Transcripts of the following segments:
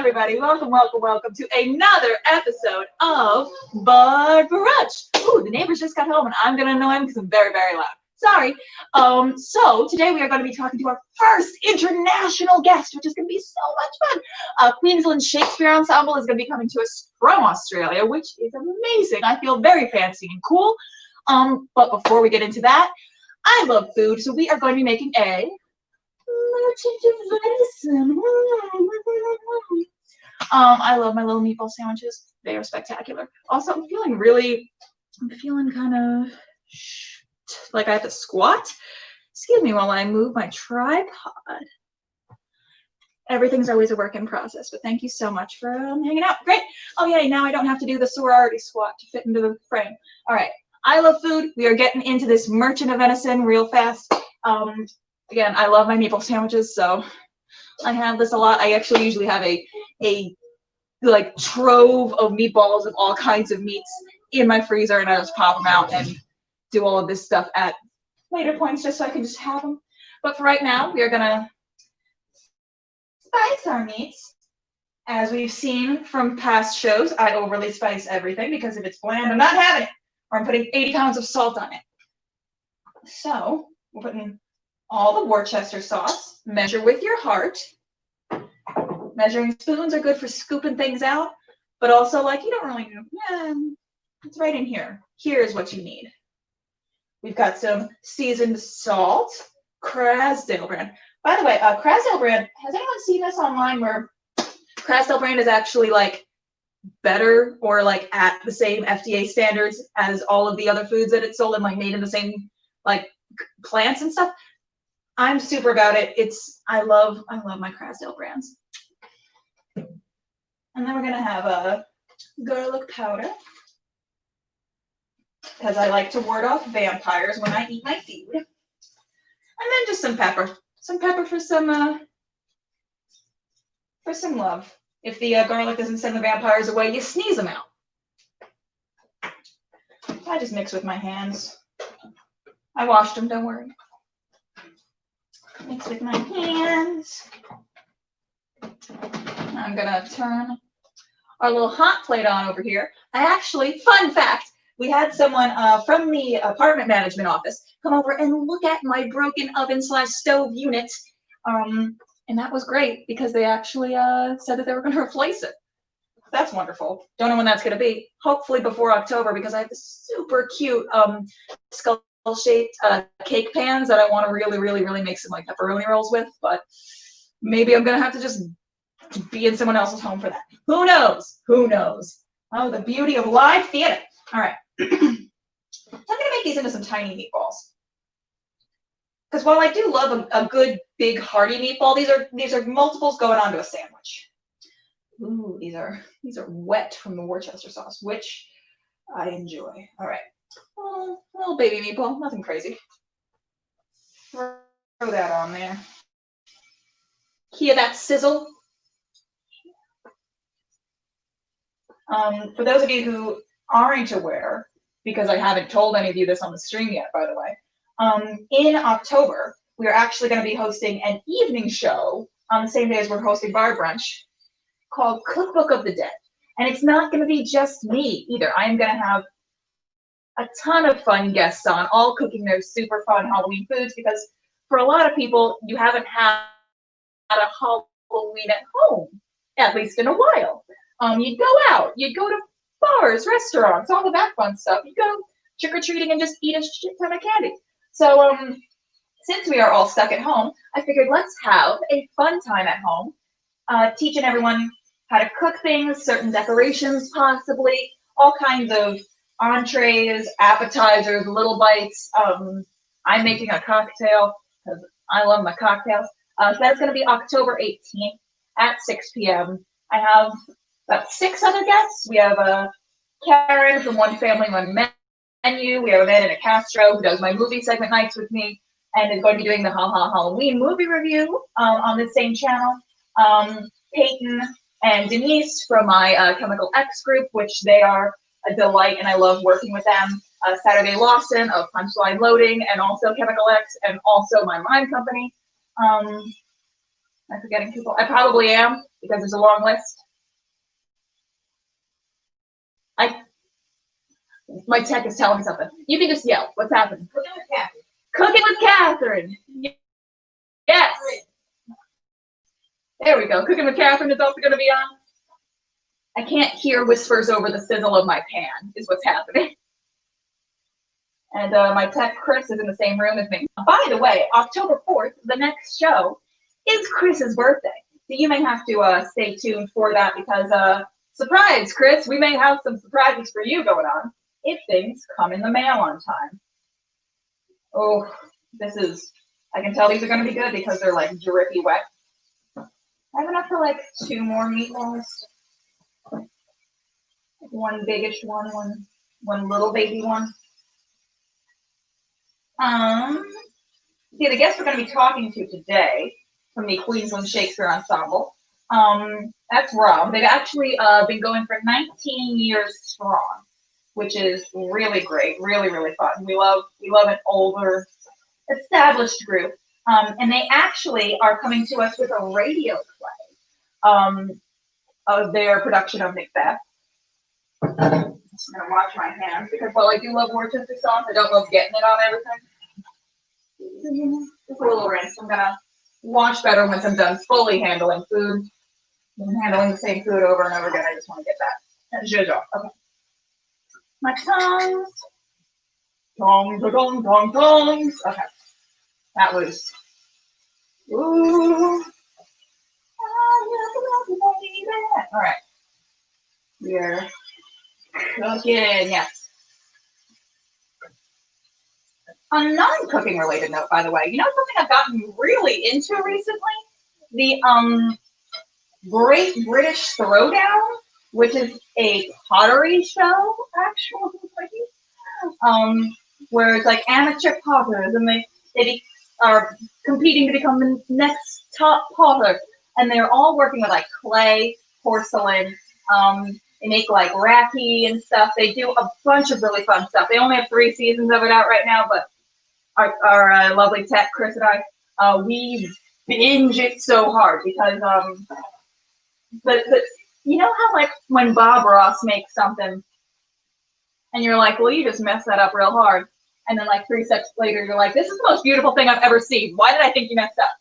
everybody. Welcome to another episode of Brunch. Ooh, the neighbors just got home and I'm gonna annoy them because I'm very, very loud. Sorry. So today we are going to be talking to our first international guest, which is going to be so much fun. Queensland Shakespeare Ensemble is going to be coming to us from Australia, which is amazing. I feel very fancy and cool. But before we get into that, I love food, so we are going to be making a merchant of Venison. I love my little meatball sandwiches. They are spectacular. Also, I'm feeling kind of like I have to squat. Excuse me while I move my tripod. Everything's always a work in process, but thank you so much for hanging out. Great. Oh yay, now I don't have to do the sorority squat to fit into the frame. All right. I love food. We are getting into this merchant of venison real fast. Again, I love my meatball sandwiches, so I have this a lot. I actually usually have a like trove of meatballs of all kinds of meats in my freezer, and I just pop them out and do all of this stuff at later points just so I can just have them. But for right now, we are gonna spice our meats. As we've seen from past shows, I overly spice everything because if it's bland, I'm not having it. Or I'm putting 80 pounds of salt on it. So we're putting all the Worcester sauce. Measure with your heart. Measuring spoons are good for scooping things out, but also like you don't really know. Yeah, it's right in here. Here's what you need. We've got some seasoned salt, Crasdale brand. By the way, Crasdale brand, has anyone seen this online where Crasdale brand is actually like better or like at the same FDA standards as all of the other foods that it's sold and like made in the same like plants and stuff? I'm super about it. I love my Crasdale brands. And then we're gonna have a garlic powder, because I like to ward off vampires when I eat my food. And then just some pepper. Some pepper for some love. If the garlic doesn't send the vampires away, you sneeze them out. I just mix with my hands. I washed them, don't worry. Mix with my hands. I'm gonna turn our little hot plate on over here. Fun fact, we had someone from the apartment management office come over and look at my broken oven/stove unit. And that was great because they actually said that they were going to replace it. That's wonderful. Don't know when that's going to be. Hopefully before October, because I have this super cute skull-shaped cake pans that I want to really make some like pepperoni rolls with. But maybe I'm going to have to just be in someone else's home for that. Who knows? Who knows? Oh, the beauty of live theater. All right. So I'm going to make these into some tiny meatballs. Because while I do love a good, big, hearty meatball, these are multiples going onto a sandwich. Ooh, these are wet from the Worcester sauce, which I enjoy. All right. Well, little baby meatball, nothing crazy. Throw that on there. Hear that sizzle? For those of you who aren't aware, because I haven't told any of you this on the stream yet, by the way, in October, we are actually going to be hosting an evening show on the same day as we're hosting Bar Brunch called Cookbook of the Dead. And it's not going to be just me either. I am going to have a ton of fun guests on, all cooking their super fun Halloween foods, because for a lot of people, you haven't had a Halloween at home, at least in a while. You'd go out, you'd go to bars, restaurants, all of that fun stuff. You'd go trick-or-treating and just eat a shit ton of candy. So since we are all stuck at home, I figured let's have a fun time at home, teaching everyone how to cook things, certain decorations possibly, all kinds of entrees, appetizers, little bites. I'm making a cocktail because I love my cocktails. So that's going to be October 18th at 6 p.m. I have about 6 other guests. We have Karen from One Family, One Menu. We have Amanda Castro who does my movie segment nights with me and is going to be doing the Halloween movie review on the same channel. Peyton and Denise from my Chemical X group, which they are a delight and I love working with them. Saturday Lawson of Punchline Loading and also Chemical X and also my lime company. Am I forgetting people? I probably am because there's a long list. My tech is telling me something. You can just yell. What's happening? Cooking with Catherine. Cooking with Catherine. Yes. There we go. Cooking with Catherine is also going to be on. I can't hear whispers over the sizzle of my pan is what's happening. And my tech, Chris, is in the same room as me. By the way, October 4th, the next show, is Chris's birthday. So you may have to stay tuned for that because, surprise, Chris, we may have some surprises for you going on if things come in the mail on time. Oh, I can tell these are going to be good because they're like drippy wet. I have enough for like 2 more meatballs. One biggish one, one little baby one. See, the guests we're going to be talking to today from the Queensland Shakespeare Ensemble. That's Rob. They've actually been going for 19 years strong, which is really great, really, really fun. We love an older, established group. And they actually are coming to us with a radio play of their production of Macbeth. I'm gonna wash my hands because while I do love Worcester sauce, I don't love getting it on everything. Just a little rinse. I'm gonna wash better once I'm done fully handling food. I'm handling the same food over and over again. I just want to get that zhuzh off. Okay. My tongs. Tongs. Okay. That was. Ooh. All right. We're cooking, yes. On a non-cooking related note, by the way, you know something I've gotten really into recently? The Great British Throwdown, which is a pottery show, actually, where it's like amateur potters, and they are competing to become the next top potter, and they're all working with like clay, porcelain. They make like raki and stuff. They do a bunch of really fun stuff. They only have 3 seasons of it out right now, but our lovely tech, Chris and I, we binge it so hard because, but you know how like when Bob Ross makes something and you're like, well, you just messed that up real hard. And then like 3 steps later, you're like, this is the most beautiful thing I've ever seen. Why did I think you messed up?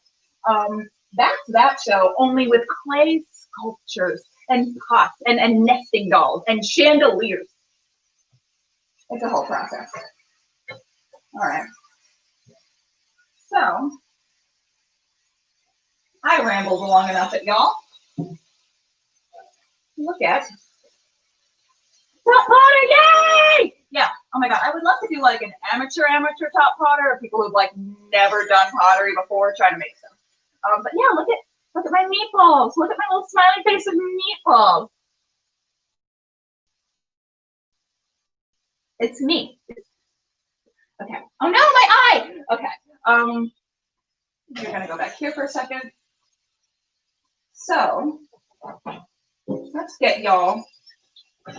That's that show, only with clay sculptures and pots and nesting dolls and chandeliers. It's a whole process. All right. So I rambled long enough at y'all. Look at top potter, yay! Yeah. Oh my god, I would love to do like an amateur top potter, or people who've like never done pottery before trying to make stuff. But yeah, look at my meatballs. Look at my little smiling face of meatballs. It's me. Okay. Oh no, my eye. Okay. You're gonna go back here for a second. So let's get y'all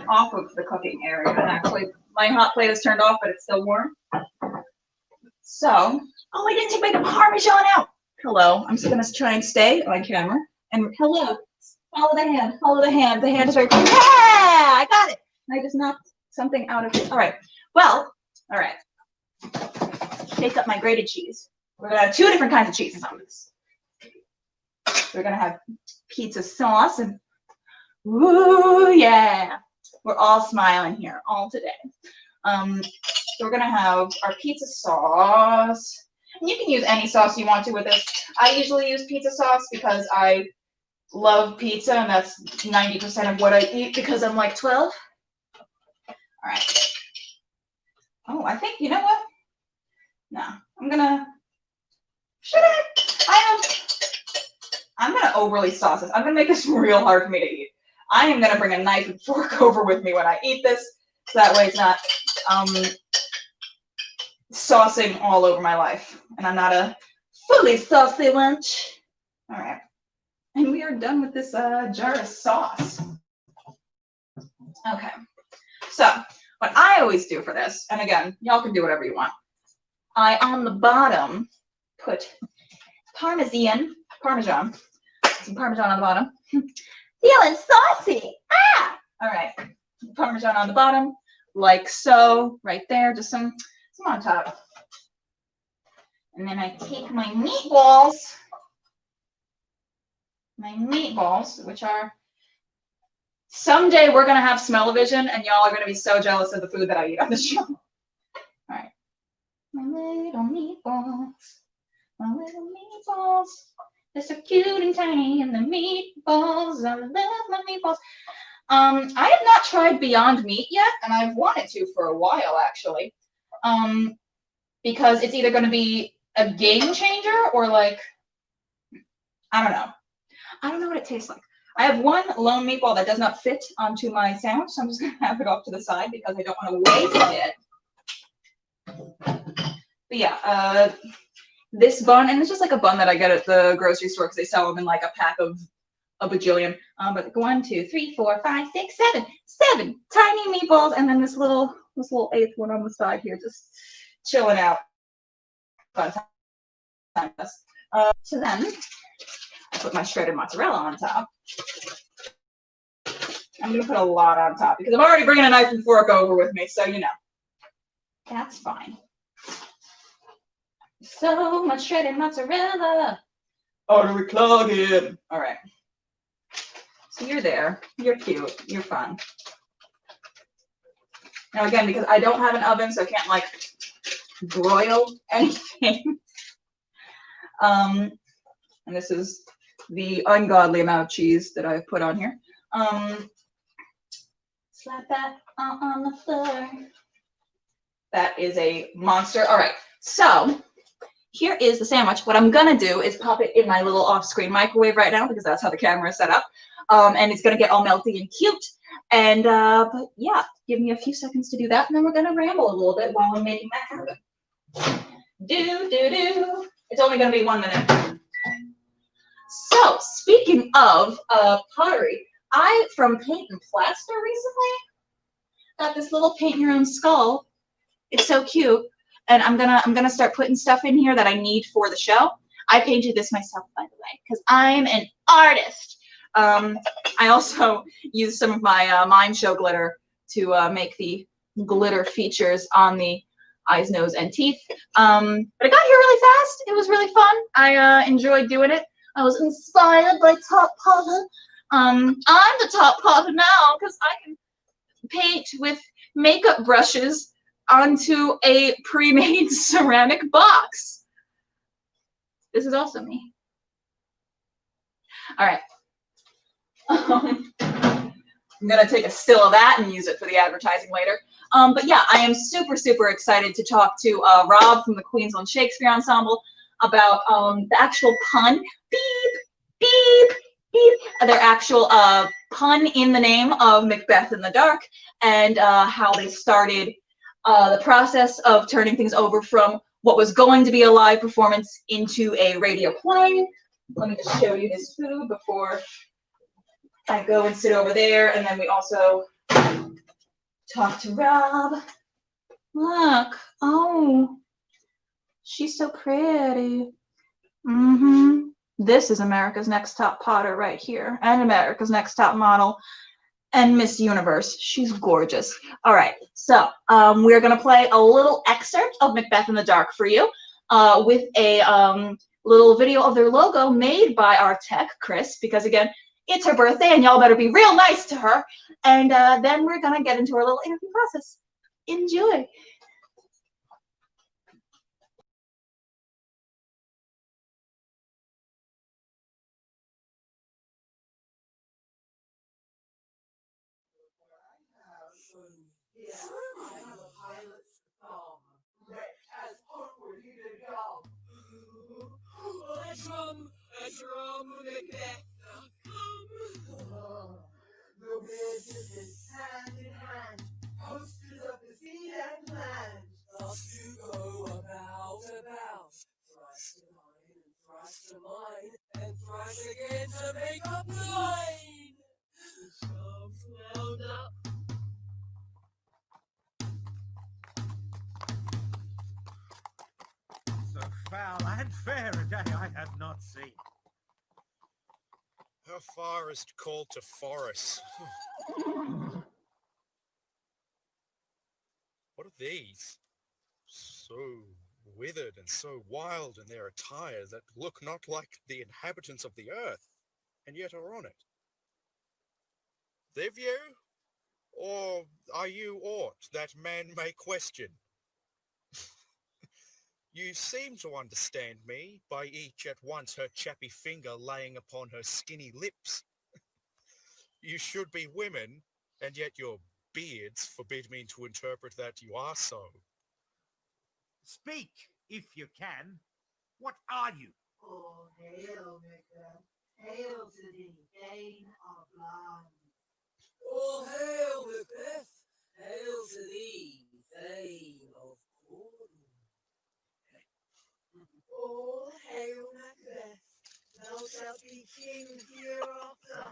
off of the cooking area. And actually, my hot plate is turned off, but it's still warm. So, oh, I didn't take my Parmesan out. Hello. I'm just gonna try and stay on camera. And hello. Follow the hand. Follow the hand. The hand is right there. Yeah, I got it. I just knocked something out of it. All right. Well, all right. Shake up my grated cheese. We're gonna have 2 different kinds of cheeses on this. We're gonna have pizza sauce and ooh yeah. We're all smiling here all today. So we're gonna have our pizza sauce. And you can use any sauce you want to with this. I usually use pizza sauce because I love pizza, and that's 90% of what I eat because I'm like 12. All right. Oh, I think, you know what? No, I'm gonna, I'm gonna overly sauce this. I'm gonna make this real hard for me to eat. I am gonna bring a knife and fork over with me when I eat this, so that way it's not saucing all over my life. And I'm not a fully saucy lunch. All right. And we are done with this jar of sauce. Okay. So what I always do for this, and again, y'all can do whatever you want. I, on the bottom, put Parmesan, Some Parmesan on the bottom. Feeling saucy. Ah! All right. Parmesan on the bottom, like so, right there. Just some on top. And then I take my meatballs, which are, someday we're gonna have smell-o-vision, and y'all are gonna be so jealous of the food that I eat on the show. All right. My little meatballs. My little meatballs. They're so cute and tiny, and the meatballs. I love my meatballs. I have not tried Beyond Meat yet, and I've wanted to for a while, actually. Because it's either going to be a game changer or like, I don't know. I don't know what it tastes like. I have one lone meatball that does not fit onto my sandwich, so I'm just going to have it off to the side because I don't want to waste it. But yeah, this bun, and it's just like a bun that I get at the grocery store because they sell them in like a pack of a bajillion. But 1, 2, 3, 4, 5, 6, 7 tiny meatballs, and then this little eighth one on the side here, just chilling out. Fun time. So then I put my shredded mozzarella on top. I'm gonna put a lot on top because I'm already bringing a knife and fork over with me, so you know. That's fine. So much shredded mozzarella. Oh, do we clog it? All right. So you're there. You're cute. You're fun. Now again, because I don't have an oven, so I can't like broil anything. And this is the ungodly amount of cheese that I've put on here. Slap that on the floor. That is a monster. All right, so here is the sandwich. What I'm gonna do is pop it in my little off-screen microwave right now because that's how the camera is set up. And it's gonna get all melty and cute. And but yeah, give me a few seconds to do that, and then we're gonna ramble a little bit while I'm making that happen. Do. It's only gonna be 1 minute. So speaking of pottery, I from Paint and Plaster recently got this little paint your own skull. It's so cute, and I'm gonna start putting stuff in here that I need for the show. I painted this myself, by the way, because I'm an artist. I also used some of my Mind Show glitter to make the glitter features on the eyes, nose, and teeth. But I got here really fast. It was really fun. I enjoyed doing it. I was inspired by Top Potter. I'm the Top Potter now because I can paint with makeup brushes onto a pre-made ceramic box. This is also me. All right. I'm gonna take a still of that and use it for the advertising later. But yeah, I am super excited to talk to Rob from the Queensland Shakespeare Ensemble about the actual pun, beep, their actual pun in the name of Macbeth in the Dark, and how they started the process of turning things over from what was going to be a live performance into a radio play. Let me just show you his food before I go and sit over there, and then we also talk to Rob. Look, oh, she's so pretty. This is America's Next Top Potter right here, and America's Next Top Model, and Miss Universe. She's gorgeous. All right, so we're gonna play a little excerpt of Macbeth in the Dark for you, with a little video of their logo made by our tech, Chris, because again, it's her birthday and y'all better be real nice to her. And then we're gonna get into our little interview process. Enjoy. The business hand in hand, posters of the sea and land. Thus you go about, thrice to mine, and thrice to mine, and thrice again to make up 9. The shelves wound up. So foul and fair a day I have not seen. forest called to forest. What are these? So withered and so wild in their attire that look not like the inhabitants of the earth, and yet are on it. Live you? Or are you aught that man may question? You seem to understand me, by each at once her chappy finger laying upon her skinny lips. You should be women, and yet your beards forbid me to interpret that you are so. Speak, if you can. What are you? Oh, hail, Macbeth. Hail to thee, Thane of Land. Oh, hail, Macbeth. Hail to thee, Thane of Cornwall. Oh, hail, Macbeth. Thou shalt be king hereafter.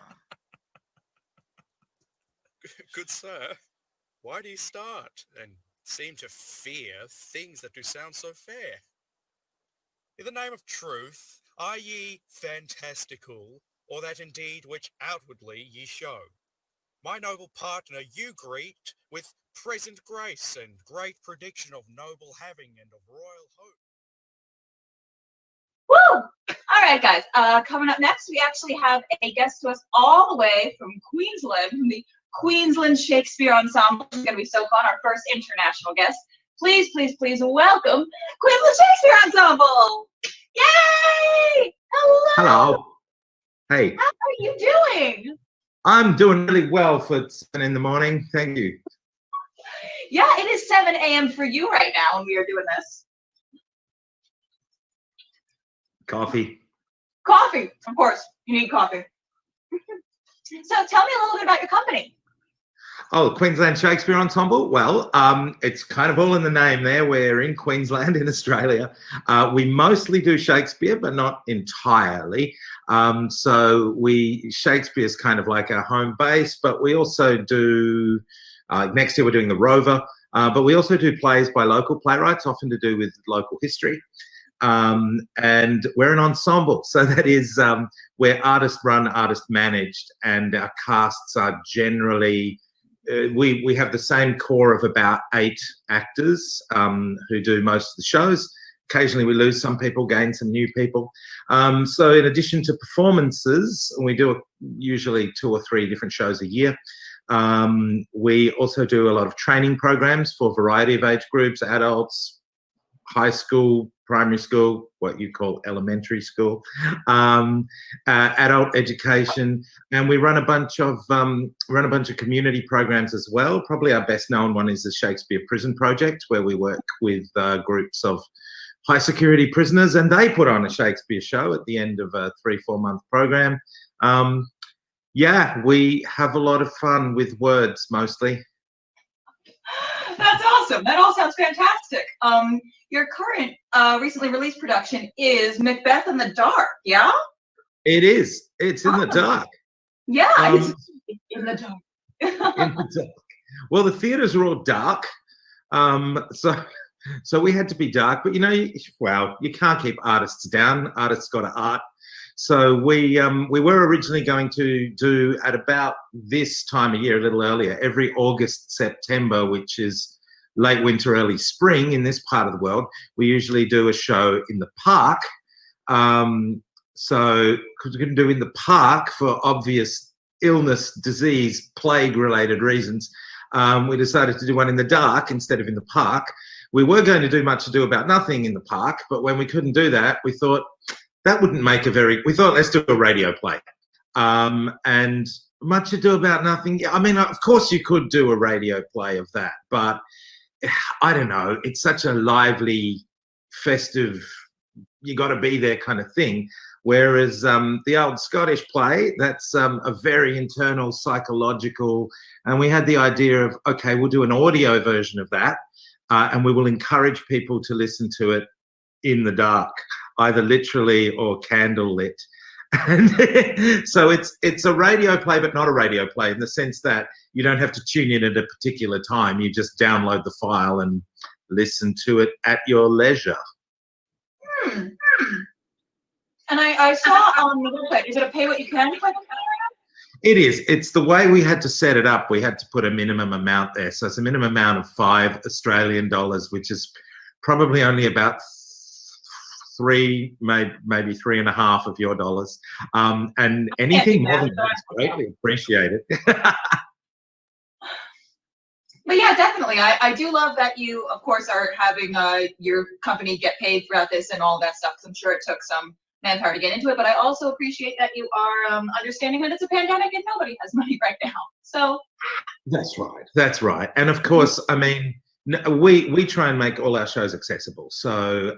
Good sir, why do you start and seem to fear things that do sound so fair? In the name of truth, are ye fantastical, or that indeed which outwardly ye show? My noble partner you greet with present grace and great prediction of noble having and of royal hope. Woo! All right, guys. Coming up next, we actually have a guest to us all the way from Queensland, from the Queensland Shakespeare Ensemble. It's going to be so fun. Our first international guest. Please, please, please welcome Queensland Shakespeare Ensemble. Yay! Hello. Hello. Hey. How are you doing? I'm doing really well for 7 in the morning. Thank you. Yeah, it is 7 a.m. for you right now, and we are doing this. Coffee. Coffee, of course. You need coffee. So tell me a little bit about your company. Oh, Queensland Shakespeare Ensemble. Well, it's kind of all in the name there. We're in Queensland in Australia. We mostly do Shakespeare, but not entirely. So Shakespeare's kind of like our home base, but we also do, next year we're doing the Rover, but we also do plays by local playwrights, often to do with local history. And we're an ensemble, so that is we're artist run, artist managed, and our casts are generally we have the same core of about 8 actors who do most of the shows. Occasionally we lose some people, gain some new people. So in addition to performances, we do usually 2 or 3 different shows a year. We also do a lot of training programs for a variety of age groups, adults, high school, primary school, what you call elementary school, adult education, and we run a bunch of community programs as well. Probably our best known one is the Shakespeare Prison Project, where we work with groups of high security prisoners, and they put on a Shakespeare show at the end of a 3-4 month program. Yeah, we have a lot of fun with words mostly. That's awesome. That all sounds fantastic. Your current recently released production is Macbeth in the Dark, yeah? It is. It's in the dark. Yeah, it's in the dark. In the dark. Well, the theatres are all dark, so we had to be dark. But you can't keep artists down. Artists got to art. So we were originally going to do at about this time of year, a little earlier, every August, September, which is late winter, early spring in this part of the world. We usually do a show in the park. So because we couldn't do in the park for obvious illness, disease, plague-related reasons, we decided to do one in the dark instead of in the park. We were going to do Much Ado About Nothing in the park, but when we couldn't do that, we thought that wouldn't make we thought, let's do a radio play. And Much Ado About Nothing, I mean, of course you could do a radio play of that, but I don't know, it's such a lively, festive, you got to be there kind of thing. Whereas the old Scottish play, that's a very internal, psychological, and we had the idea of, okay, we'll do an audio version of that, and we will encourage people to listen to it in the dark, either literally or candlelit. And so it's a radio play, but not a radio play in the sense that you don't have to tune in at a particular time. You just download the file and listen to it at your leisure. And I saw on the website, is it a pay what you can type of program? It is. It's the way we had to set it up. We had to put a minimum amount there. So it's a minimum amount of $5 Australian, which is probably only about three, maybe $3.50 of your dollars. And anything more than that is greatly appreciated. But yeah, definitely. I do love that you, of course, are having your company get paid throughout this and all that stuff, because I'm sure it took some manpower to get into it. But I also appreciate that you are understanding that it's a pandemic and nobody has money right now. So That's right. That's right. And of course, I mean, we try and make all our shows accessible. So,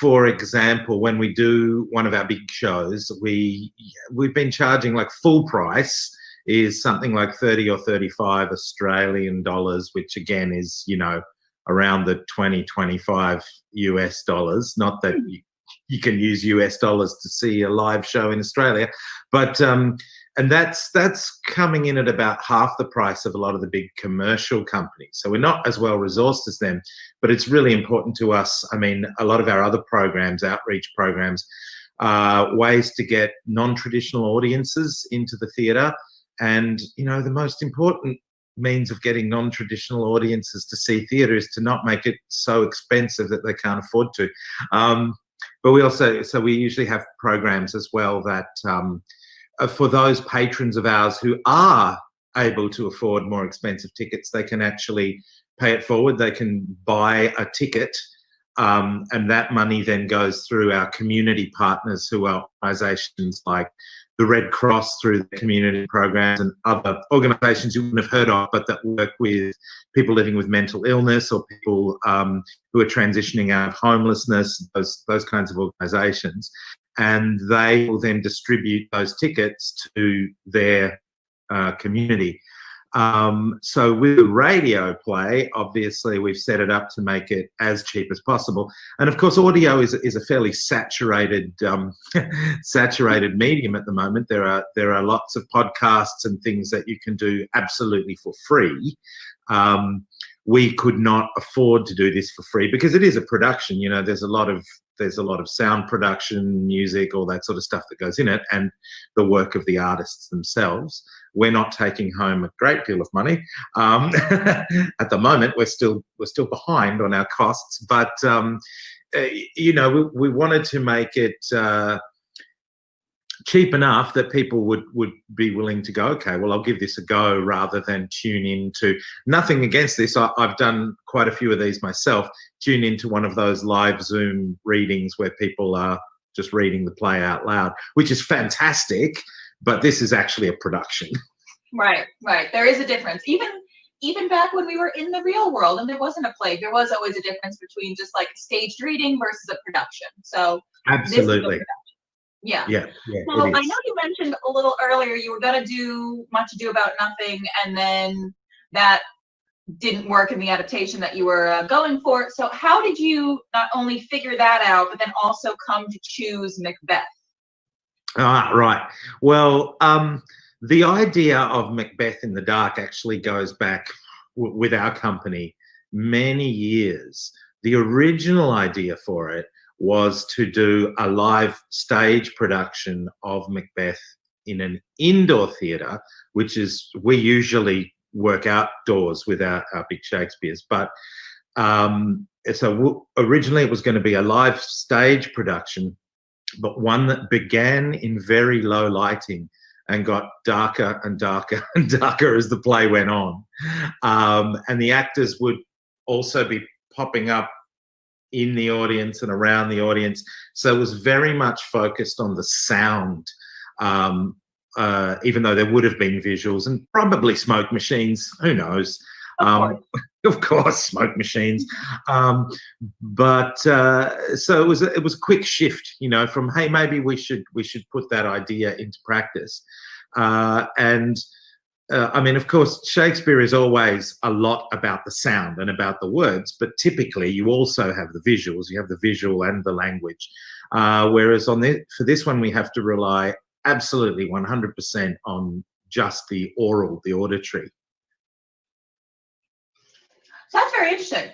for example, when we do one of our big shows, we've been charging like full price is something like 30 or 35 Australian dollars, which again is, you know, around the 20, 25 US dollars. Not that you can use US dollars to see a live show in Australia, but and that's coming in at about half the price of a lot of the big commercial companies. So we're not as well resourced as them, but it's really important to us. I mean, a lot of our other programs, outreach programs, ways to get non-traditional audiences into the theatre. And, you know, the most important means of getting non-traditional audiences to see theatre is to not make it so expensive that they can't afford to. But we usually have programs as well that for those patrons of ours who are able to afford more expensive tickets, they can actually pay it forward. They can buy a ticket, and that money then goes through our community partners, who are organisations like the Red Cross through the community programs, and other organisations you wouldn't have heard of, but that work with people living with mental illness or people who are transitioning out of homelessness, those kinds of organisations. And they will then distribute those tickets to their community. So with the radio play, obviously we've set it up to make it as cheap as possible. And of course, audio is a fairly saturated saturated medium at the moment. There are lots of podcasts and things that you can do absolutely for free. We could not afford to do this for free because it is a production. You know, there's a lot of sound production, music, all that sort of stuff that goes in it, and the work of the artists themselves. We're not taking home a great deal of money at the moment. We're still behind on our costs, but you know, we wanted to make it cheap enough that people would be willing to go, okay, well, I'll give this a go, rather than tune into, nothing against this, I've done quite a few of these myself, tune into one of those live Zoom readings where people are just reading the play out loud, which is fantastic, but this is actually a production. Right. There is a difference. Even back when we were in the real world and there wasn't a play, there was always a difference between just like staged reading versus a production. So absolutely. Yeah. So I know you mentioned a little earlier you were going to do Much Ado About Nothing, and then that didn't work in the adaptation that you were going for. So how did you not only figure that out, but then also come to choose Macbeth? Right. Well, the idea of Macbeth in the Dark actually goes back with our company many years. The original idea for it was to do a live stage production of Macbeth in an indoor theatre, which is, we usually work outdoors with our big Shakespeares. But so originally it was going to be a live stage production, but one that began in very low lighting and got darker and darker and darker as the play went on. And the actors would also be popping up in the audience and around the audience. So it was very much focused on the sound, even though there would have been visuals and probably smoke machines, who knows? Of course, smoke machines. But so it was a quick shift, you know, from, hey, maybe we should put that idea into practice. I mean, of course, Shakespeare is always a lot about the sound and about the words, but typically you also have the visuals. You have the visual and the language. Whereas for this one, we have to rely absolutely 100% on just the oral, the auditory. So that's very interesting.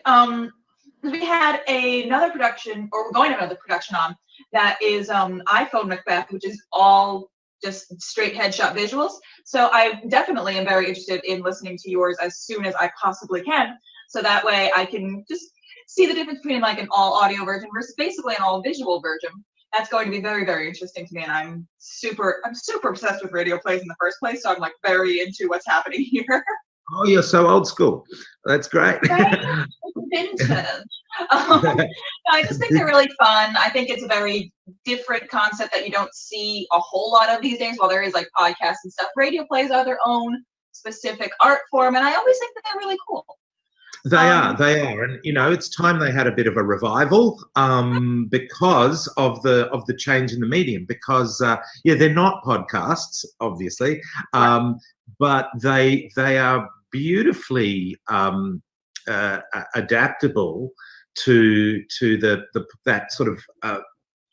We had another production, or we're going to another production on, that is iPhone Macbeth, which is all just straight headshot visuals. So I definitely am very interested in listening to yours as soon as I possibly can. So that way I can just see the difference between like an all audio version versus basically an all visual version. That's going to be very, very interesting to me. And I'm super obsessed with radio plays in the first place. So I'm like very into what's happening here. Oh, you're so old school. That's great. Right? It's vintage. I just think they're really fun. I think it's a very different concept that you don't see a whole lot of these days. While there is like podcasts and stuff, radio plays are their own specific art form, and I always think that they're really cool. They are, and you know, it's time they had a bit of a revival because of the change in the medium. Because yeah, they're not podcasts, obviously, but they are beautifully adaptable to that sort of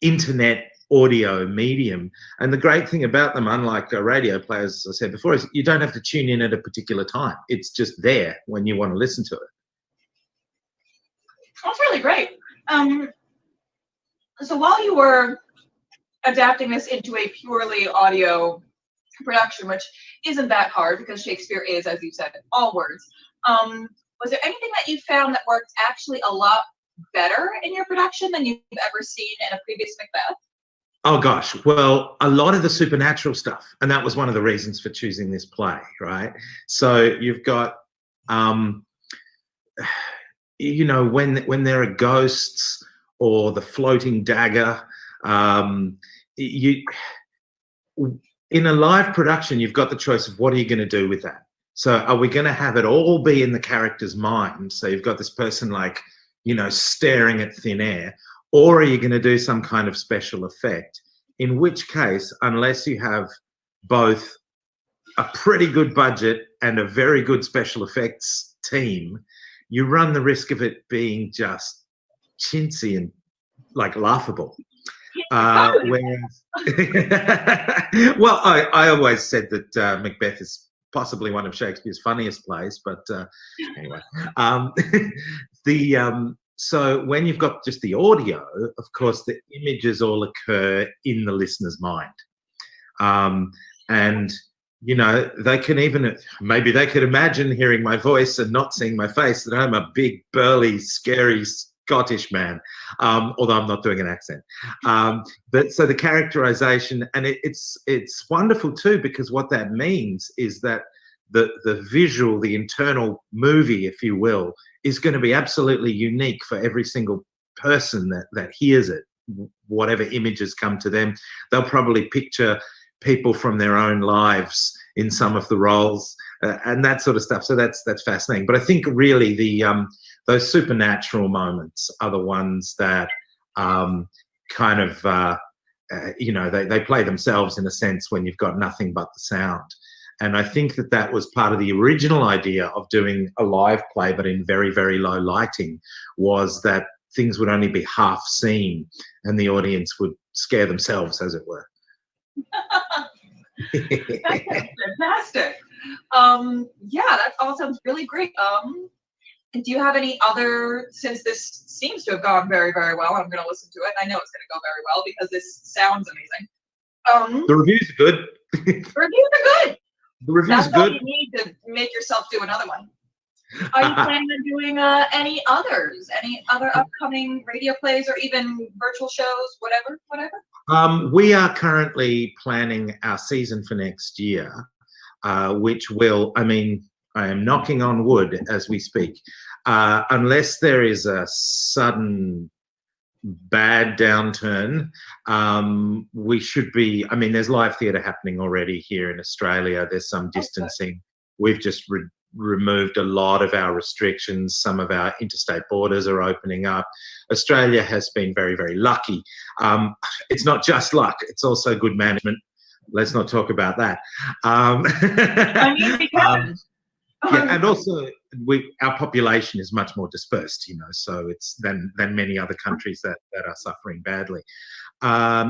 internet audio medium. And the great thing about them, unlike radio players, as I said before, is you don't have to tune in at a particular time. It's just there when you want to listen to it. That's really great. So while you were adapting this into a purely audio production, which isn't that hard because Shakespeare is, as you said, all words, was there anything that you found that worked actually a lot better in your production than you've ever seen in a previous Macbeth? Oh gosh, well, a lot of the supernatural stuff, and that was one of the reasons for choosing this play, right? So you've got, you know, when there are ghosts or the floating dagger, in a live production, you've got the choice of what are you going to do with that. So are we going to have it all be in the character's mind? So you've got this person like, you know, staring at thin air, or are you going to do some kind of special effect? In which case, unless you have both a pretty good budget and a very good special effects team, you run the risk of it being just chintzy and like laughable. Whereas, well, I always said that Macbeth is possibly one of Shakespeare's funniest plays, but anyway, so when you've got just the audio, of course, the images all occur in the listener's mind, and you know, they can even, maybe they could imagine hearing my voice and not seeing my face, that I'm a big, burly, scary Scottish man, although I'm not doing an accent. But so the characterization, and it's wonderful too, because what that means is that the visual, the internal movie, if you will, is going to be absolutely unique for every single person that hears it. Whatever images come to them, they'll probably picture people from their own lives in some of the roles and that sort of stuff. So that's fascinating. But I think really those supernatural moments are the ones that kind of you know, they play themselves in a sense when you've got nothing but the sound. And I think that was part of the original idea of doing a live play, but in very, very low lighting, was that things would only be half seen and the audience would scare themselves, as it were. That's fantastic. Yeah, that all sounds really great. Do you have any other, since this seems to have gone very, very well, I'm going to listen to it. I know it's going to go very well because this sounds amazing. The reviews are good. The reviews are good. The reviews That's are good. all you need to make yourself do another one. Are you planning on doing any other upcoming radio plays or even virtual shows, whatever? We are currently planning our season for next year, which will, I mean, I am knocking on wood as we speak, unless there is a sudden bad downturn, we should be, I mean, there's live theatre happening already here in Australia. There's some distancing. We've just removed a lot of our restrictions. Some of our interstate borders are opening up. Australia has been very, very lucky. It's not just luck, it's also good management. Let's not talk about that. I mean, because yeah, and also our population is much more dispersed, you know, so it's than many other countries that are suffering badly.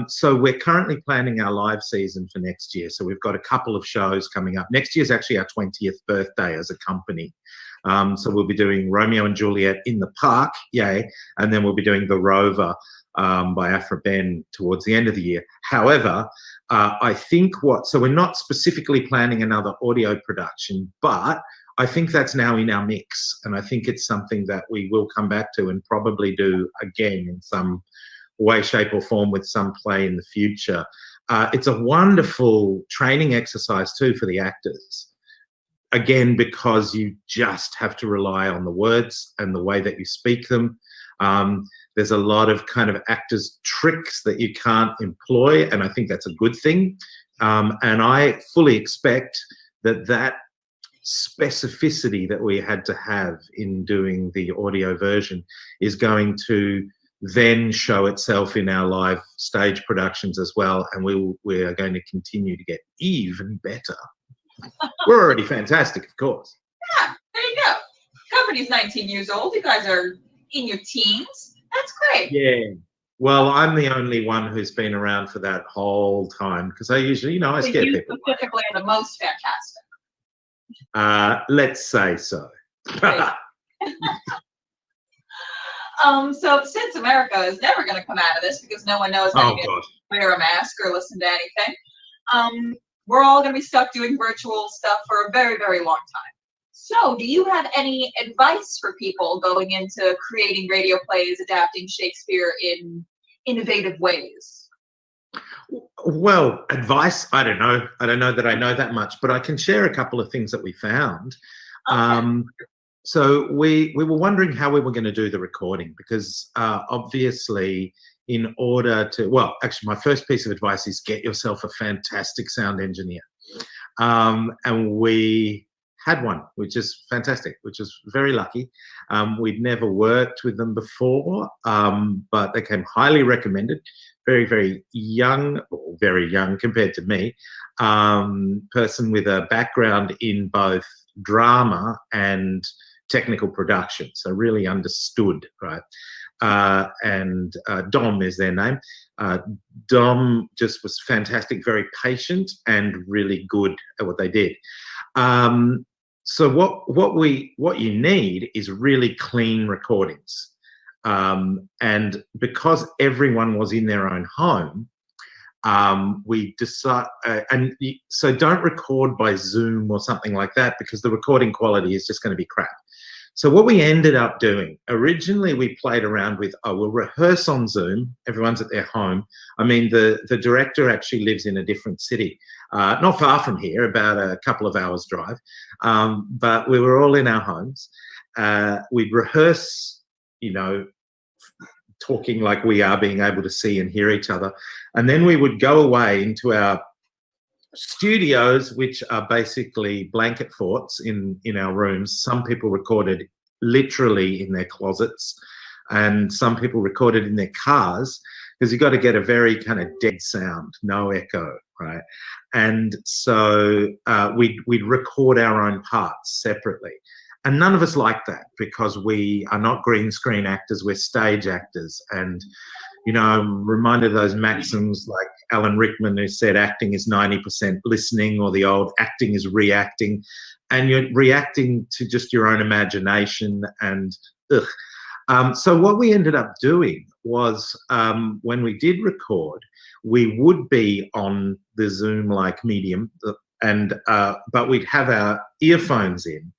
So we're currently planning our live season for next year. So we've got a couple of shows coming up. Next year is actually our 20th birthday as a company. So we'll be doing Romeo and Juliet in the Park, yay, and then we'll be doing The Rover by Afra Ben towards the end of the year. However, I think so we're not specifically planning another audio production, but I think that's now in our mix, and I think it's something that we will come back to and probably do again in some way, shape or form with some play in the future. It's a wonderful training exercise too for the actors. Again, because you just have to rely on the words and the way that you speak them. There's a lot of kind of actors' tricks that you can't employ, and I think that's a good thing. And I fully expect that specificity that we had to have in doing the audio version is going to then show itself in our live stage productions as well, and we are going to continue to get even better. We're already fantastic, of course. Yeah, there you go. Company's 19 years old. You guys are in your teens. That's great. Yeah. Well, I'm the only one who's been around for that whole time because I usually, I So scare you people. specifically are the most fantastic. Let's say so. Right. So since America is never going to come out of this because no one knows how to wear a mask or listen to anything, we're all going to be stuck doing virtual stuff for a very, very long time. So do you have any advice for people going into creating radio plays, adapting Shakespeare in innovative ways? Well, advice, I don't know. I don't know that I know that much, but I can share a couple of things that we found. Okay. So we were wondering how we were going to do the recording because obviously in order to, well, actually my first piece of advice is get yourself a fantastic sound engineer. And we had one, which is fantastic, which is very lucky. We'd never worked with them before, but they came highly recommended. Very, very young compared to me, person with a background in both drama and technical production, so really understood, right? And Dom is their name. Dom just was fantastic, very patient and really good at what they did. So what you need is really clean recordings. And because everyone was in their own home, we decided, so don't record by Zoom or something like that because the recording quality is just going to be crap. So what we ended up doing, originally we played around with, we'll rehearse on Zoom, everyone's at their home. I mean, the director actually lives in a different city, not far from here, about a couple of hours drive, but we were all in our homes. We'd rehearse, talking like we are, being able to see and hear each other. And then we would go away into our studios, which are basically blanket forts in our rooms. Some people recorded literally in their closets and some people recorded in their cars because you've got to get a very kind of dead sound, no echo, right? And so we'd record our own parts separately. And none of us like that because we are not green screen actors, we're stage actors. And, I'm reminded of those maxims like Alan Rickman who said acting is 90% listening, or the old acting is reacting. And you're reacting to just your own imagination and so what we ended up doing was when we did record, we would be on the Zoom-like medium but we'd have our earphones in.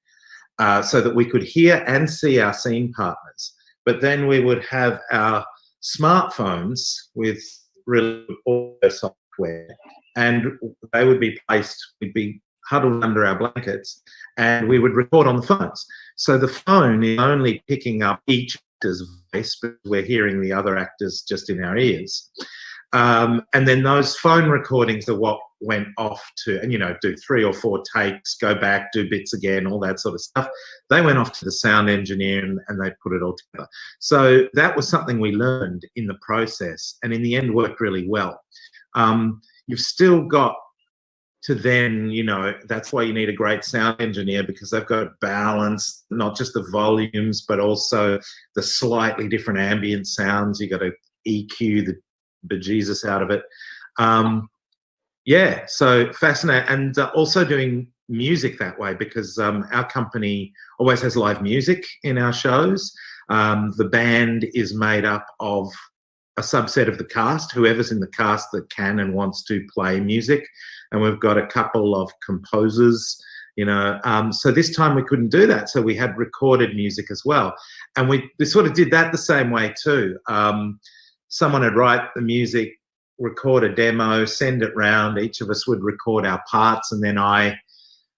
So that we could hear and see our scene partners. But then we would have our smartphones with really audio software, and they would be placed, we'd be huddled under our blankets, and we would record on the phones. So the phone is only picking up each actor's voice, but we're hearing the other actors just in our ears. And then those phone recordings are what went off to, and do 3 or 4 takes, go back, do bits again, all that sort of stuff. They went off to the sound engineer and they put it all together. So that was something we learned in the process, and in the end worked really well. You've still got to then, that's why you need a great sound engineer, because they've got to balance not just the volumes, but also the slightly different ambient sounds. You got to EQ the bejesus out of it. Yeah, so fascinating. And also doing music that way because our company always has live music in our shows. The band is made up of a subset of the cast, whoever's in the cast that can and wants to play music. And we've got a couple of composers, so this time we couldn't do that. So we had recorded music as well. And we sort of did that the same way too. Someone would write the music, record a demo, send it round. Each of us would record our parts, and then I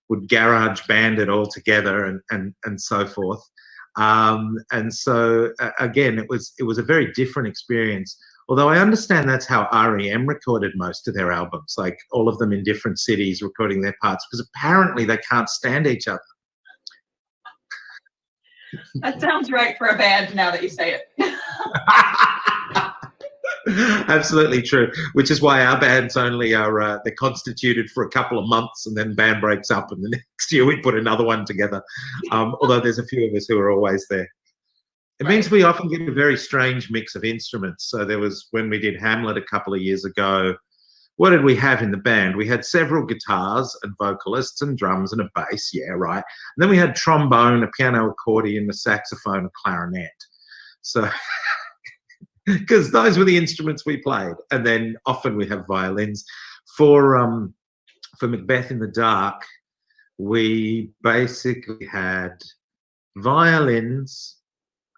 would garage band it all together and so forth. And so again, it was a very different experience. Although I understand that's how REM recorded most of their albums, like all of them in different cities recording their parts, because apparently they can't stand each other. That sounds right for a band now that you say it. Absolutely true, which is why our bands only are they're constituted for a couple of months and then band breaks up and the next year we put another one together, although there's a few of us who are always there. It means we often get a very strange mix of instruments. So there was, when we did Hamlet a couple of years ago, what did we have in the band? We had several guitars and vocalists and drums and a bass, yeah, right. And then we had trombone, a piano, accordion, a saxophone, a clarinet. So because those were the instruments we played. And then often we have violins. For Macbeth in the Dark, we basically had violins,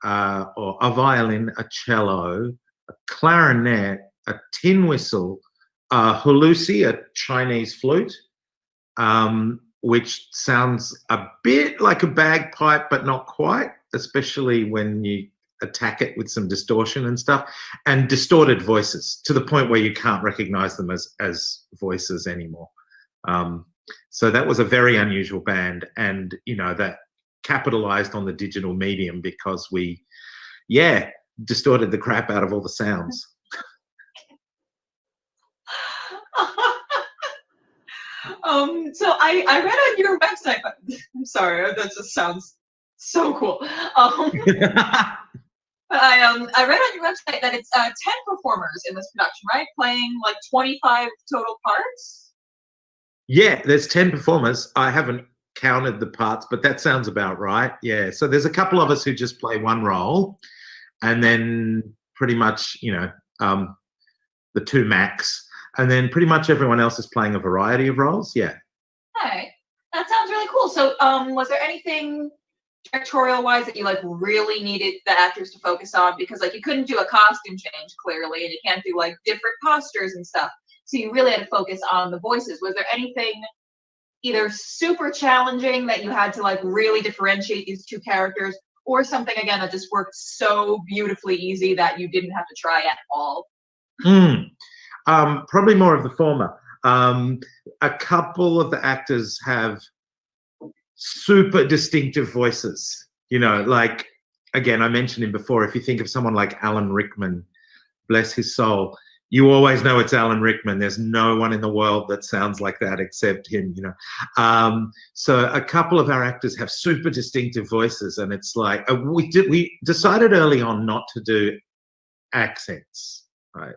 or a violin, a cello, a clarinet, a tin whistle, a hulusi, a Chinese flute, which sounds a bit like a bagpipe, but not quite, especially when you attack it with some distortion and stuff, and distorted voices to the point where you can't recognize them as voices anymore. So that was a very unusual band, and that capitalized on the digital medium because we distorted the crap out of all the sounds. So I read on your website, but I'm sorry, that just sounds so cool. I read on your website that it's 10 performers in this production, right? Playing like 25 total parts? Yeah, there's 10 performers. I haven't counted the parts, but that sounds about right. Yeah, so there's a couple of us who just play one role, and then pretty much, the two max, and then pretty much everyone else is playing a variety of roles. Yeah. Hey, that sounds really cool. So was there anything directorial wise that you really needed the actors to focus on, because you couldn't do a costume change clearly, and you can't do different postures and stuff, so you really had to focus on the voices? Was there anything either super challenging that you had to really differentiate these two characters, or something again that just worked so beautifully easy that you didn't have to try at all? Probably more of the former. A couple of the actors have super distinctive voices, again, I mentioned him before. If you think of someone like Alan Rickman, bless his soul, you always know it's Alan Rickman. There's no one in the world that sounds like that except him, So a couple of our actors have super distinctive voices, and it's we decided early on not to do accents, right?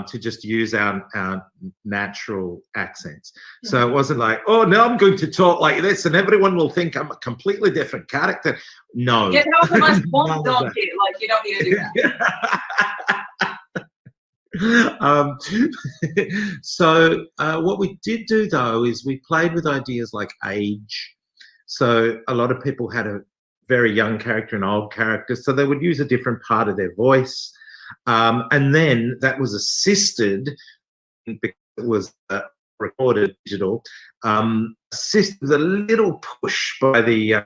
To just use our natural accents. So it wasn't oh, now I'm going to talk like this and everyone will think I'm a completely different character. No. Get out of my swamp donkey. You don't need to do that. So what we did do, though, is we played with ideas like age. So a lot of people had a very young character and old character, so they would use a different part of their voice. And then that was assisted, because it was recorded digital, assisted with a little push by the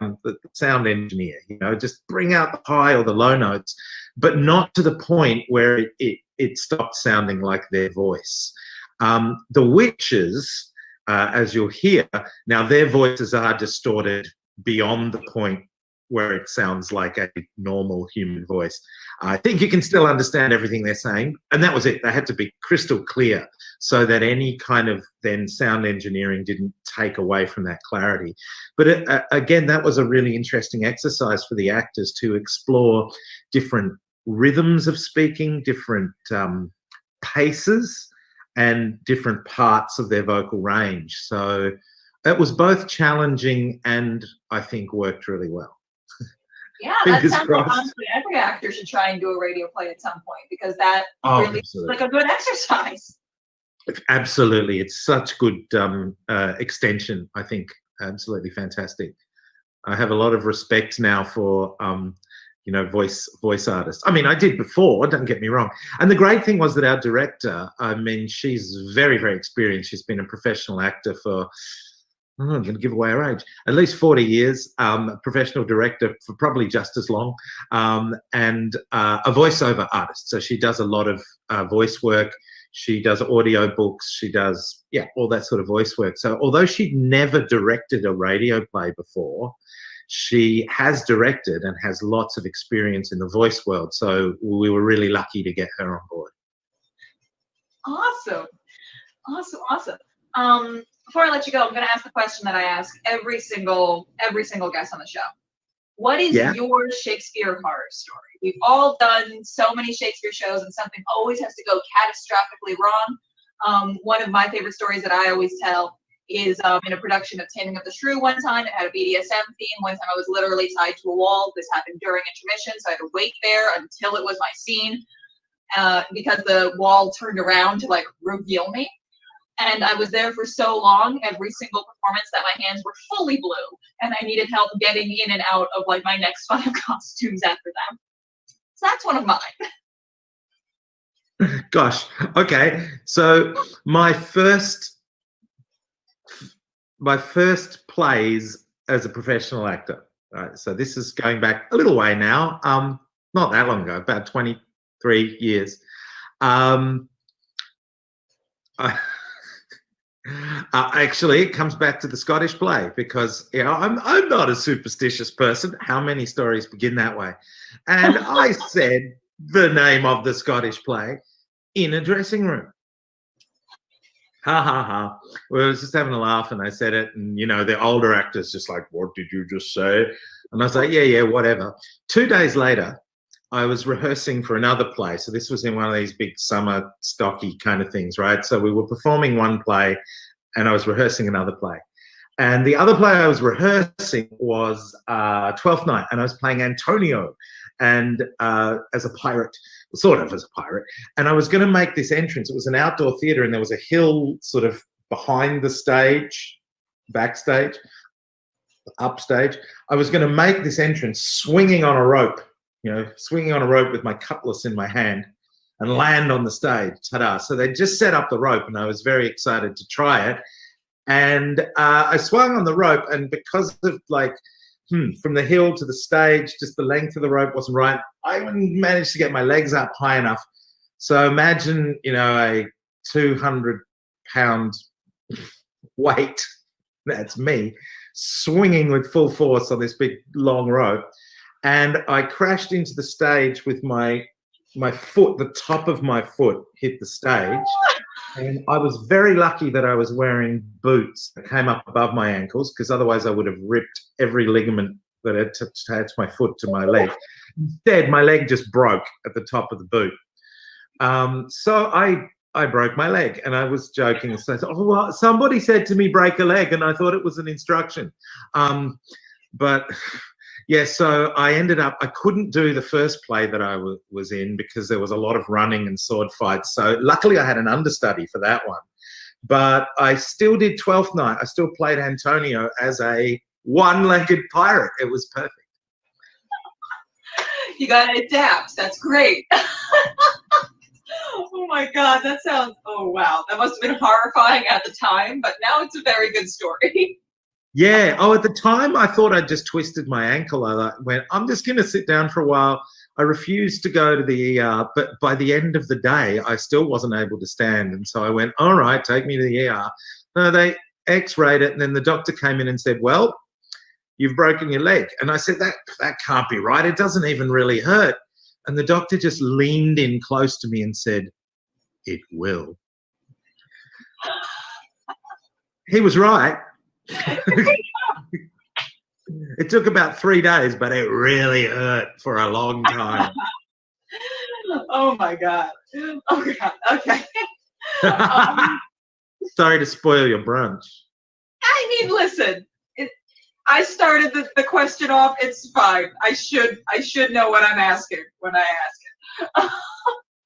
sound engineer, just bring out the high or the low notes, but not to the point where it stopped sounding like their voice. The witches, as you'll hear, now their voices are distorted beyond the point where it sounds like a normal human voice. I think you can still understand everything they're saying, and that was it. They had to be crystal clear so that any kind of then sound engineering didn't take away from that clarity. But again, that was a really interesting exercise for the actors to explore different rhythms of speaking, different paces, and different parts of their vocal range. So it was both challenging and I think worked really well. Yeah, that Fingers sounds like crossed. honestly every actor should try and do a radio play at some point because that Oh, really is absolutely. like a good exercise. Absolutely. It's such good extension, I think. Absolutely fantastic. I have a lot of respect now for voice artists. I mean, I did before, don't get me wrong. And the great thing was that our director, I mean, she's very, very experienced. She's been a professional actor for, I'm going to give away her age, at least 40 years, a professional director for probably just as long, and a voiceover artist. So she does a lot of voice work. She does audio books. She does, all that sort of voice work. So although she'd never directed a radio play before, she has directed and has lots of experience in the voice world. So we were really lucky to get her on board. Awesome. Before I let you go, I'm going to ask the question that I ask every single guest on the show. What is your Shakespeare horror story? We've all done so many Shakespeare shows and something always has to go catastrophically wrong. One of my favorite stories that I always tell is in a production of Taming of the Shrew one time. It had a BDSM theme. One time I was literally tied to a wall. This happened during intermission, so I had to wait there until it was my scene because the wall turned around to like reveal me. And I was there for so long, every single performance, that my hands were fully blue, and I needed help getting in and out of like my next 5 costumes after that. So that's one of mine. Gosh, okay. So my first plays as a professional actor. Right. So this is going back a little way now. Not that long ago, about 23 years. Actually, it comes back to the Scottish play because I'm not a superstitious person. How many stories begin that way? And I said the name of the Scottish play in a dressing room. Ha ha ha. We were just having a laugh and I said it, and the older actors just like, what did you just say? And I was like, yeah, whatever. 2 days later, I was rehearsing for another play. So this was in one of these big summer stocky kind of things, right? So we were performing one play and I was rehearsing another play. And the other play I was rehearsing was Twelfth Night, and I was playing Antonio and as a pirate, sort of as a pirate. And I was going to make this entrance. It was an outdoor theatre and there was a hill sort of behind the stage, backstage, upstage. I was going to make this entrance swinging on a rope. Swinging on a rope with my cutlass in my hand and land on the stage. Ta-da. So they just set up the rope and I was very excited to try it. And I swung on the rope, and because of from the hill to the stage, just the length of the rope wasn't right. I managed to get my legs up high enough. So imagine, a 200-pound weight, that's me, swinging with full force on this big long rope. And I crashed into the stage with my foot, the top of my foot hit the stage. And I was very lucky that I was wearing boots that came up above my ankles, because otherwise I would have ripped every ligament that attached my foot to my leg. Instead, my leg just broke at the top of the boot. So I broke my leg, and I was joking. So I said, oh, well, somebody said to me, break a leg, and I thought it was an instruction. But yeah, so I ended up, I couldn't do the first play that I was in because there was a lot of running and sword fights. So luckily I had an understudy for that one. But I still did Twelfth Night. I still played Antonio as a one-legged pirate. It was perfect. You gotta adapt. That's great. Oh my God, that sounds, oh wow. That must have been horrifying at the time, but now it's a very good story. Yeah. Oh, at the time, I thought I'd just twisted my ankle. I went, I'm just going to sit down for a while. I refused to go to the ER, but by the end of the day, I still wasn't able to stand. And so I went, all right, take me to the ER. No, they x-rayed it, and then the doctor came in and said, well, you've broken your leg. And I said, that can't be right. It doesn't even really hurt. And the doctor just leaned in close to me and said, it will. He was right. It took about 3 days, but it really hurt for a long time. Oh my God. Oh God. Okay. Sorry to spoil your brunch. I mean, listen. I started the question off. It's fine. I should know what I'm asking when I ask it.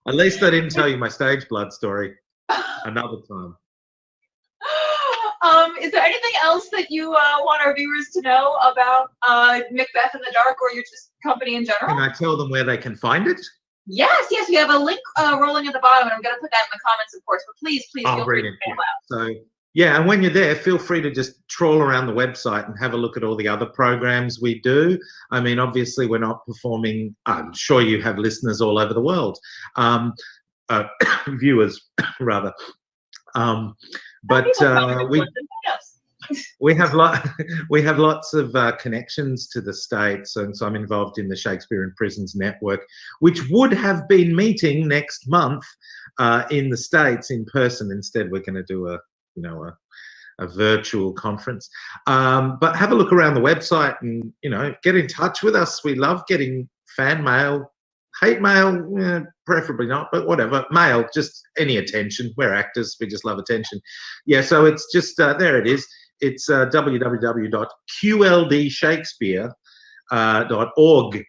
At least I didn't tell you my stage blood story another time. Is there anything else that you want our viewers to know about Macbeth in the Dark, or your just company in general? Can I tell them where they can find it? Yes, we have a link rolling at the bottom, and I'm going to put that in the comments, of course. But please feel free to say it loud. So yeah, and when you're there, feel free to just trawl around the website and have a look at all the other programs we do. I mean, obviously, we're not performing. I'm sure you have listeners all over the world, viewers rather. But we have lots of connections to the States, and so I'm involved in the Shakespeare in Prisons network, which would have been meeting next month in the States in person. Instead, we're going to do a virtual conference. But have a look around the website and get in touch with us. We love getting fan mail. Hate mail, preferably not, but whatever. Mail, just any attention. We're actors. We just love attention. Yeah, so it's just, there it is. It's www.qldshakespeare.org.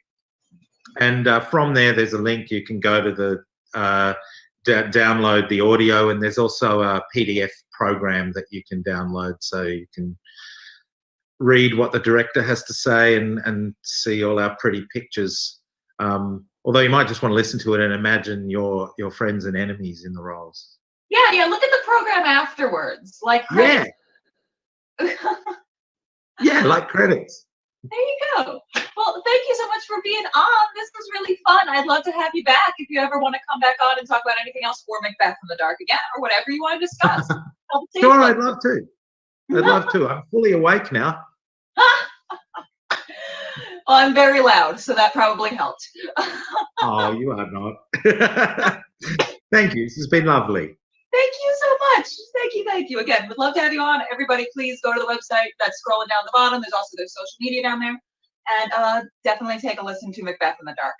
And from there, there's a link. You can go to the, download the audio, and there's also a PDF program that you can download so you can read what the director has to say and see all our pretty pictures. Although you might just want to listen to it and imagine your friends and enemies in the roles. Yeah. Look at the program afterwards, like credits. Yeah, like credits. There you go. Well, thank you so much for being on. This was really fun. I'd love to have you back if you ever want to come back on and talk about anything else for Macbeth in the Dark again, or whatever you want to discuss. Sure, I'd love to. I'm fully awake now. Well, I'm very loud, so that probably helped. Oh, you are not. Thank you. This has been lovely. Thank you so much. Thank you. Again, would love to have you on. Everybody, please go to the website. That's scrolling down the bottom. There's also their social media down there. And definitely take a listen to Macbeth in the Dark.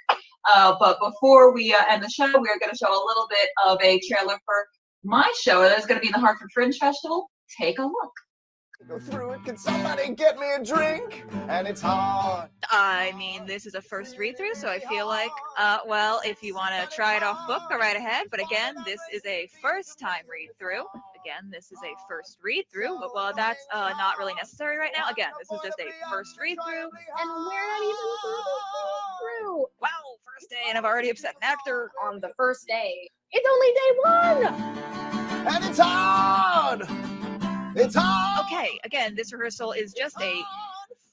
But before we end the show, we are going to show a little bit of a trailer for my show that is going to be in the Hartford Fringe Festival. Take a look. Go through it, can somebody get me a drink? And it's hard. I mean, this is a first read-through, so I feel like, well, if you want to try it off book, go right ahead. But again, this is a first-time read-through. Again, this is a first read-through, but well, that's not really necessary right now. Again, this is just a first read-through, and we're not even through. Wow, first day, and I've already upset an actor on the first day. It's only day one! And it's hard! It's hard! Okay, again, this rehearsal is just a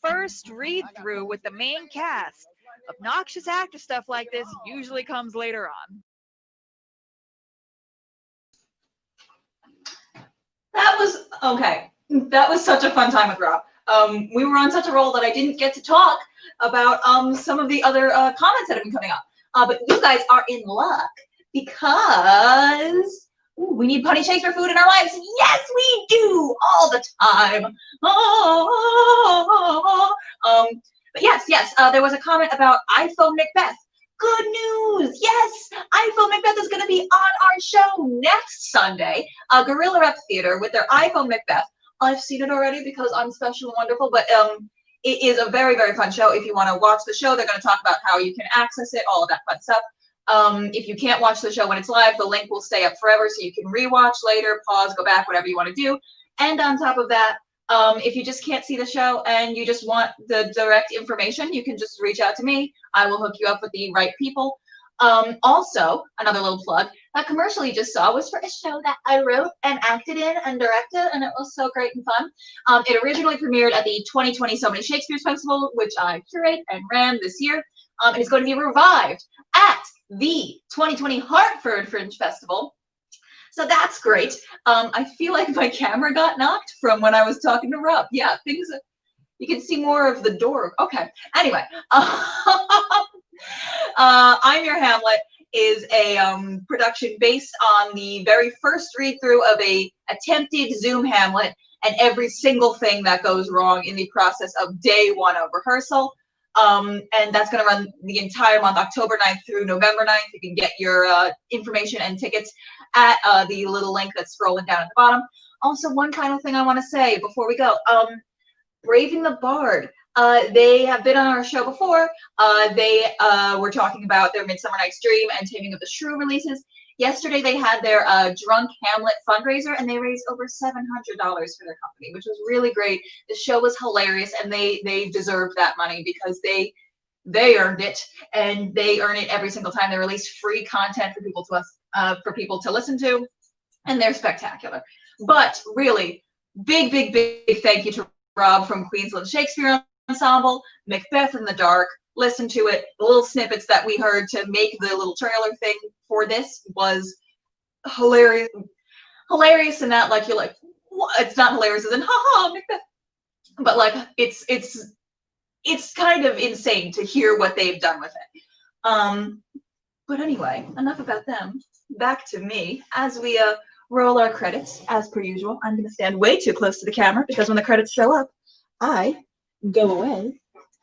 first read-through with the main cast. Obnoxious actor stuff like this usually comes later on. That was okay. That was such a fun time with Rob. We were on such a roll that I didn't get to talk about some of the other comments that have been coming up. But you guys are in luck because we need punny Shakespeare food in our lives. Yes, we do all the time. But yes, there was a comment about iPhone Macbeth. Good news! Yes, iPhone Macbeth is going to be on our show next Sunday. Gorilla Rep Theater with their iPhone Macbeth. I've seen it already because I'm special and wonderful, but it is a very, very fun show. If you want to watch the show, they're going to talk about how you can access it, all of that fun stuff. If you can't watch the show when it's live, the link will stay up forever, so you can rewatch later, pause, go back, whatever you want to do. And on top of that, if you just can't see the show and you just want the direct information, you can just reach out to me. I will hook you up with the right people. Also, another little plug, that commercial you just saw was for a show that I wrote and acted in and directed, and it was so great and fun. It originally premiered at the 2020 So Many Shakespeare Festival, which I curate and ran this year. And it's going to be revived at the 2020 Hartford Fringe Festival. So that's great. I feel like my camera got knocked from when I was talking to Rob. Yeah, things, you can see more of the door. Okay, anyway. I'm Your Hamlet is a production based on the very first read-through of a attempted Zoom Hamlet and every single thing that goes wrong in the process of day one of rehearsal. And that's going to run the entire month, October 9th through November 9th. You can get your information and tickets at the little link that's scrolling down at the bottom. Also, one final thing I want to say before we go. Braving the Bard. They have been on our show before. They were talking about their Midsummer Night's Dream and Taming of the Shrew releases. Yesterday, they had their Drunk Hamlet fundraiser, and they raised over $700 for their company, which was really great. The show was hilarious, and they deserved that money because they earned it, and they earn it every single time they release free content for people to listen to, and they're spectacular. But really, big thank you to Rob from Queensland Shakespeare Ensemble, Macbeth in the Dark. Listen to it. The little snippets that we heard to make the little trailer thing for this was hilarious. Hilarious in that, like, you're like, what? It's not hilarious as in, haha, Macbeth. But like, it's kind of insane to hear what they've done with it. But anyway, enough about them. Back to me. As we roll our credits, as per usual, I'm going to stand way too close to the camera because when the credits show up, I go away.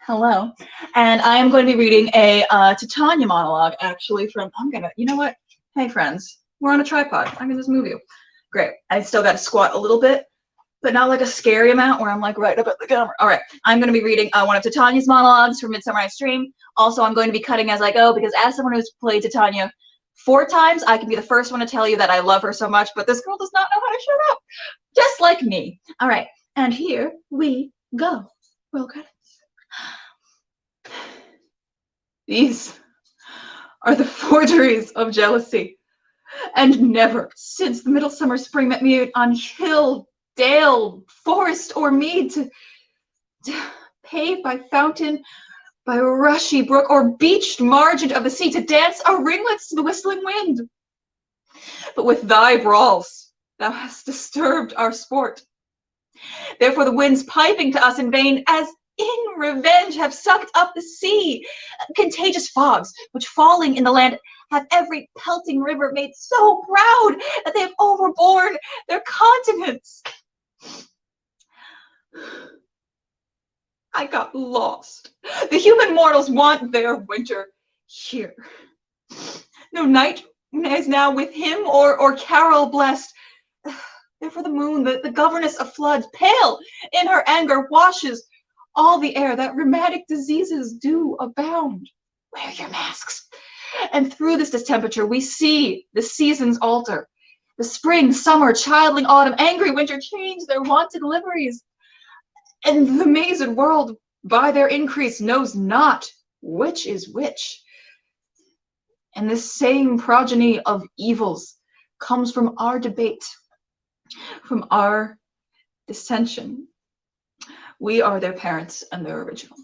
Hello. And I am going to be reading a Titania monologue, actually, from, you know what? Hey, friends, we're on a tripod. I can just move you. Great. I still got to squat a little bit, but not like a scary amount where I'm like right up at the camera. All right. I'm going to be reading one of Titania's monologues from Midsummer Night's Dream. Also, I'm going to be cutting as I go because as someone who's played Titania 4 times, I can be the first one to tell you that I love her so much, but this girl does not know how to shut up. Just like me. All right. And here we go. Roll credits. These are the forgeries of jealousy. And never since the middle summer spring met me on hill, dale, forest, or mead to pave by fountain, by rushy brook, or beached margin of the sea, to dance our ringlets to the whistling wind. But with thy brawls thou hast disturbed our sport. Therefore the winds piping to us in vain, as in revenge have sucked up the sea. Contagious fogs, which falling in the land have every pelting river made so proud that they have overborne their continents. I got lost. The human mortals want their winter here. No night is now with him or carol blessed. Therefore the moon, the governess of floods, pale in her anger, washes all the air that rheumatic diseases do abound. Wear your masks. And through this distemperature we see the seasons alter. The spring, summer, childling autumn, angry winter change their wonted liveries. And the mazed world by their increase knows not which is which. And this same progeny of evils comes from our debate, from our dissension. We are their parents and their originals.